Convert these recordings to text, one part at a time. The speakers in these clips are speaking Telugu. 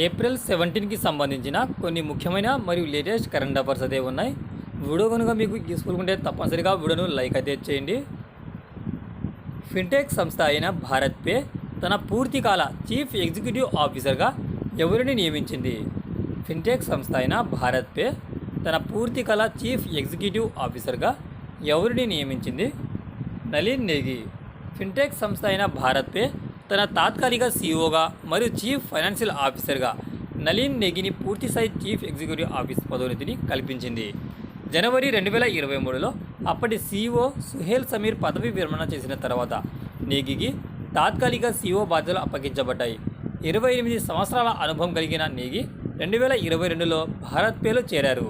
ఏప్రిల్ 17కి సంబంధించిన కొన్ని ముఖ్యమైన మరియు లేటెస్ట్ కరెంట్ అఫైర్స్ అయితే ఉన్నాయి. వీడియో కనుక మీకు యూస్ఫుల్ ఉంటే తప్పనిసరిగా వీడియోను లైక్ అయితే చేయండి. ఫిన్టెక్ సంస్థ అయిన భారత్ పే తన పూర్తికాల చీఫ్ ఎగ్జిక్యూటివ్ ఆఫీసర్గా ఎవరిని నియమించింది? ఫిన్టెక్ సంస్థ అయిన భారత్ పే తన పూర్తికాల చీఫ్ ఎగ్జిక్యూటివ్ ఆఫీసర్గా ఎవరిని నియమించింది? నలీన్ నేగి. ఫిన్టెక్ సంస్థ అయిన భారత్ పే తన తాత్కాలిక సీఈఓగా మరియు చీఫ్ ఫైనాన్షియల్ ఆఫీసర్గా నలీన్ నేగిని పూర్తిస్థాయి చీఫ్ ఎగ్జిక్యూటివ్ ఆఫీస్ పదోన్నతిని కల్పించింది. జనవరి 2023లో అప్పటి సీఈఓ సుహేల్ సమీర్ పదవి విరమణ చేసిన తర్వాత నేగికి తాత్కాలిక సీఈఓ బాధ్యతలు అప్పగించబడ్డాయి. 28 సంవత్సరాల అనుభవం కలిగిన నేగి 2022లో భారత్ పేలో చేరారు.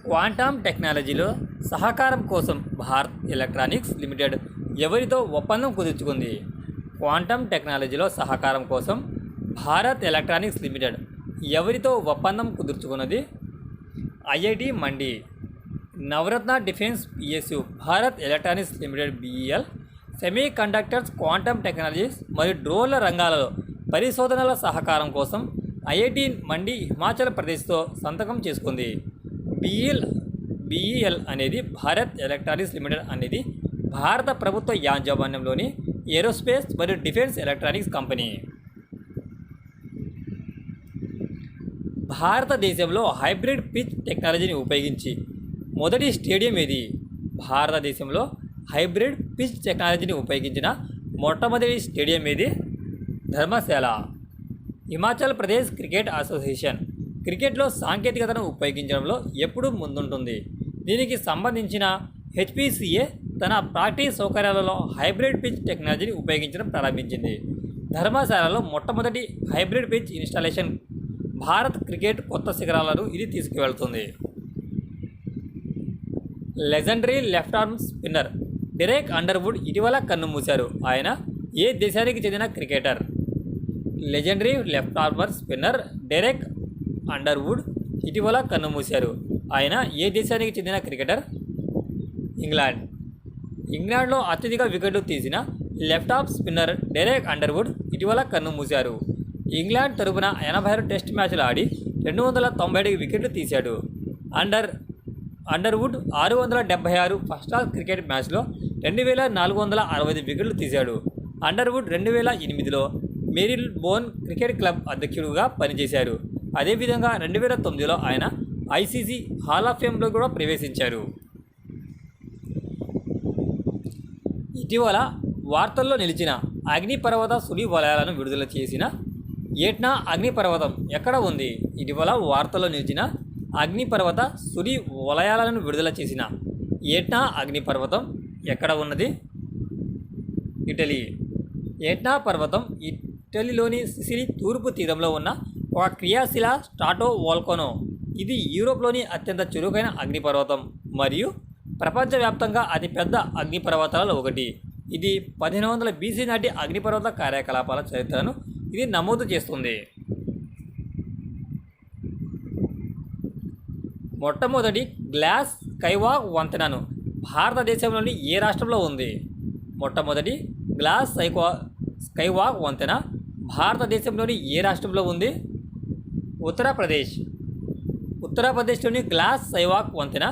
క్వాంటమ్ టెక్నాలజీలో సహకారం కోసం భారత్ ఎలక్ట్రానిక్స్ లిమిటెడ్ ఎవరితో ఒప్పందం కుదుర్చుకుంది? క్వాంటమ్ టెక్నాలజీలో సహకారం కోసం భారత్ ఎలక్ట్రానిక్స్ లిమిటెడ్ ఎవరితో ఒప్పందం కుదుర్చుకున్నది? IIT Mandi. Navratna defence PSU Bharat electronics limited BEL semiconductors, quantum technologies మరియు డ్రోన్ల రంగాలలో పరిశోధనల సహకారం కోసం ఐఐటి మండి హిమాచల్ ప్రదేశ్తో సంతకం చేసుకుంది. బిఈఎల్ అనేది భారత్ ఎలక్ట్రానిక్స్ లిమిటెడ్ అనేది భారత ప్రభుత్వ యాజమాన్యంలోని ఏరోస్పేస్ మరియు డిఫెన్స్ ఎలక్ట్రానిక్స్ కంపెనీ. భారతదేశంలో హైబ్రిడ్ పిచ్ టెక్నాలజీని ఉపయోగించి మొదటి స్టేడియం ఏది? భారతదేశంలో హైబ్రిడ్ పిచ్ టెక్నాలజీని ఉపయోగించిన మొట్టమొదటి స్టేడియం ఏది? ధర్మశాల. హిమాచల్ ప్రదేశ్ క్రికెట్ అసోసియేషన్ క్రికెట్లో సాంకేతికతను ఉపయోగించడంలో ఎప్పుడు ముందుంటుంది? దీనికి సంబంధించిన హెచ్పిసిఏ తన ప్రాక్టీస్ సౌకర్యాలలో హైబ్రిడ్ పిచ్ టెక్నాలజీని ఉపయోగించడం ప్రారంభించింది. ధర్మశాలలో మొట్టమొదటి hybrid pitch installation Bharat cricket కొత్త శిఖరాలను ఇది తీసుకువెళ్తుంది. Legendary left arm spinner Derek Underwood ఇటీవల కన్నుమూశారు. ఆయన ఏ దేశానికి చెందిన cricketer? Legendary left armer spinner Derek Underwood ఇటీవల కన్నుమూశారు. ఆయన ఏ దేశానికి చెందిన క్రికెటర్? ఇంగ్లాండ్లో అత్యధిక వికెట్లు తీసిన left arm spinner Derek Underwood ఇటీవల కన్నుమూశారు. ఇంగ్లాండ్ తరపున 86 టెస్ట్ మ్యాచ్లు ఆడి 297 వికెట్లు తీశాడు. అండర్వుడ్ 676 ఫస్ట్ క్లాస్ క్రికెట్ మ్యాచ్లో 2465 వికెట్లు తీశాడు. అండర్వుడ్ 2008లో మెరీల్బోర్న్ క్రికెట్ క్లబ్ అధ్యక్షుడిగా పనిచేశారు. అదేవిధంగా 2009లో ఆయన ఐసీసీ హాల్ ఆఫ్ ఫేమ్లో కూడా ప్రవేశించారు. ఇటీవల వార్తల్లో నిలిచిన అగ్నిపర్వత సుడి వలయాలను విడుదల చేసిన ఏట్నా అగ్నిపర్వతం ఎక్కడ ఉంది? ఇటీవల వార్తల్లో నిలిచిన అగ్నిపర్వత సుడి వలయాలను విడుదల చేసిన ఏట్నా అగ్నిపర్వతం ఎక్కడ ఉన్నది? ఇటలీ. ఏట్నా పర్వతం ఇటలీలోని సిసిలీ తూర్పు తీరంలో ఉన్న ఒక క్రియాశీల స్ట్రాటో వోల్కనో. ఇది యూరోప్లోని అత్యంత చురుకైన అగ్నిపర్వతం మరియు ప్రపంచవ్యాప్తంగా అతిపెద్ద అగ్నిపర్వతాలలో ఒకటి. ఇది 1500 బీసీ నాటి అగ్నిపర్వత కార్యకలాపాల చరిత్రను ఇది నమోదు చేస్తుంది. మొట్టమొదటి గ్లాస్ స్కైవాక్ వంతెనను భారతదేశంలోని ఏ రాష్ట్రంలో ఉంది? మొట్టమొదటి గ్లాస్ స్కైవాక్ వంతెన భారతదేశంలోని ఏ రాష్ట్రంలో ఉంది? ఉత్తరప్రదేశ్లోని గ్లాస్ స్కైవాక్ వంతెన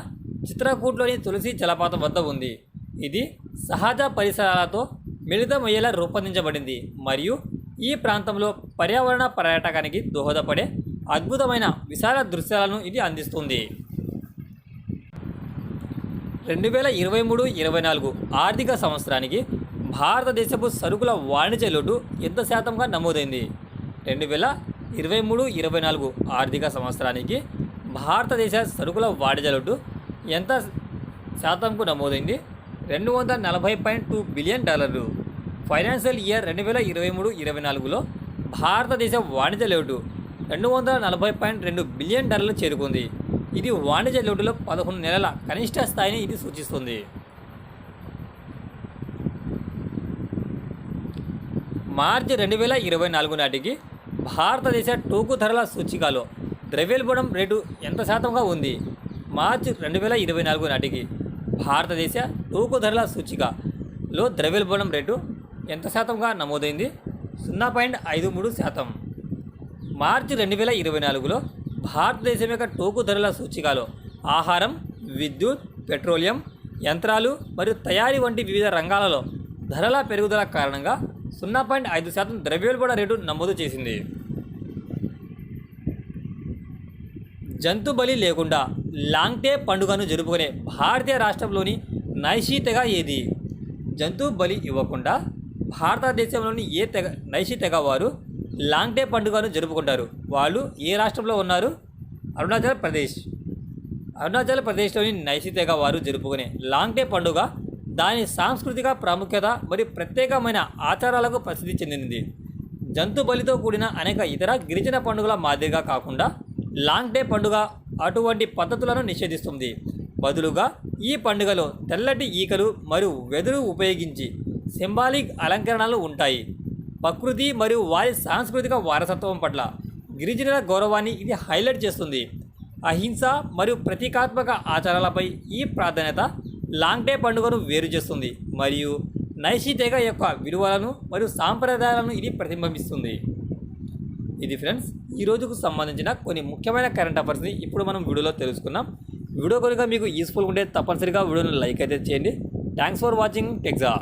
చిత్రకూట్లోని తులసి జలపాతం వద్ద ఉంది. ఇది సహజ పరిసరాలతో మిళితమయ్యేలా రూపొందించబడింది మరియు ఈ ప్రాంతంలో పర్యావరణ పర్యాటకానికి దోహదపడే అద్భుతమైన విశాల దృశ్యాలను ఇది అందిస్తుంది. 2023-24 ఆర్థిక సంవత్సరానికి భారతదేశపు సరుకుల వాణిజ్య లోటు ఎంత శాతంగా నమోదైంది? 2023-24 ఆర్థిక సంవత్సరానికి భారతదేశ సరుకుల వాణిజ్య లోటు ఎంత శాతంకు నమోదైంది? $240.2 బిలియన్. ఫైనాన్షియల్ ఇయర్ 2023-24లో భారతదేశ వాణిజ్య లోటు $240.2 బిలియన్ చేరుకుంది. ఇది వాణిజ్య లోటులో 11 నెలల కనిష్ట స్థాయిని ఇది సూచిస్తుంది. మార్చి 2024 నాటికి భారతదేశ టోకు ధరల సూచికలో ద్రవ్యోల్బణం రేటు ఎంత శాతంగా ఉంది? మార్చి 2024 నాటికి భారతదేశ టోకు ధరల సూచికలో ద్రవ్యోల్బణం రేటు ఎంత శాతంగా నమోదైంది? 0.53%. మార్చి 2024లో భారతదేశం యొక్క టోకు ధరల సూచికలో ఆహారం, విద్యుత్, పెట్రోలియం, యంత్రాలు మరియు తయారీ వంటి వివిధ రంగాలలో ధరల పెరుగుదల కారణంగా 0.5% ద్రవ్యోల్బణ రేటు నమోదు చేసింది. జంతు బలి లేకుండా లాంగ్టే పండుగను జరుపుకునే భారతీయ రాష్ట్రంలోని నైషీ తెగ ఏది? జంతు బలి ఇవ్వకుండా భారతదేశంలోని నైషీ తెగ వారు లాంగ్టే పండుగను జరుపుకుంటారు. వాళ్ళు ఏ రాష్ట్రంలో ఉన్నారు? అరుణాచల్ ప్రదేశ్లోని నైషీ తెగ వారు జరుపుకునే లాంగ్టే పండుగ దాని సాంస్కృతిక ప్రాముఖ్యత మరియు ప్రత్యేకమైన ఆచారాలకు ప్రసిద్ధి చెందింది. జంతు బలితో కూడిన అనేక ఇతర గిరిజన పండుగల మాదిరిగా కాకుండా లాంగ్టే పండుగ అటువంటి పద్ధతులను నిషేధిస్తుంది. బదులుగా ఈ పండుగలో తెల్లటి ఈకలు మరియు వెదురు ఉపయోగించి సింబాలిక్ అలంకరణలు ఉంటాయి. ప్రకృతి మరియు వారి సాంస్కృతిక వారసత్వం పట్ల గిరిజనుల గౌరవాన్ని ఇది హైలైట్ చేస్తుంది. అహింస మరియు ప్రతీకాత్మక ఆచారాలపై ఈ ప్రాధాన్యత లాంగ్టే పండుగను వేరు చేస్తుంది మరియు నైషీ తెగ యొక్క విలువలను మరియు సాంప్రదాయాలను ఇది ప్రతిబింబిస్తుంది. ఇది ఫ్రెండ్స్ ఈ రోజుకు సంబంధించిన కొన్ని ముఖ్యమైన కరెంట్ అఫైర్స్ని ఇప్పుడు మనం వీడియోలో తెలుసుకున్నాం. వీడియో కనుక మీకు యూస్ఫుల్ ఉంటే తప్పనిసరిగా వీడియోని లైక్ అయితే చేయండి. Thanks for watching టెక్జా.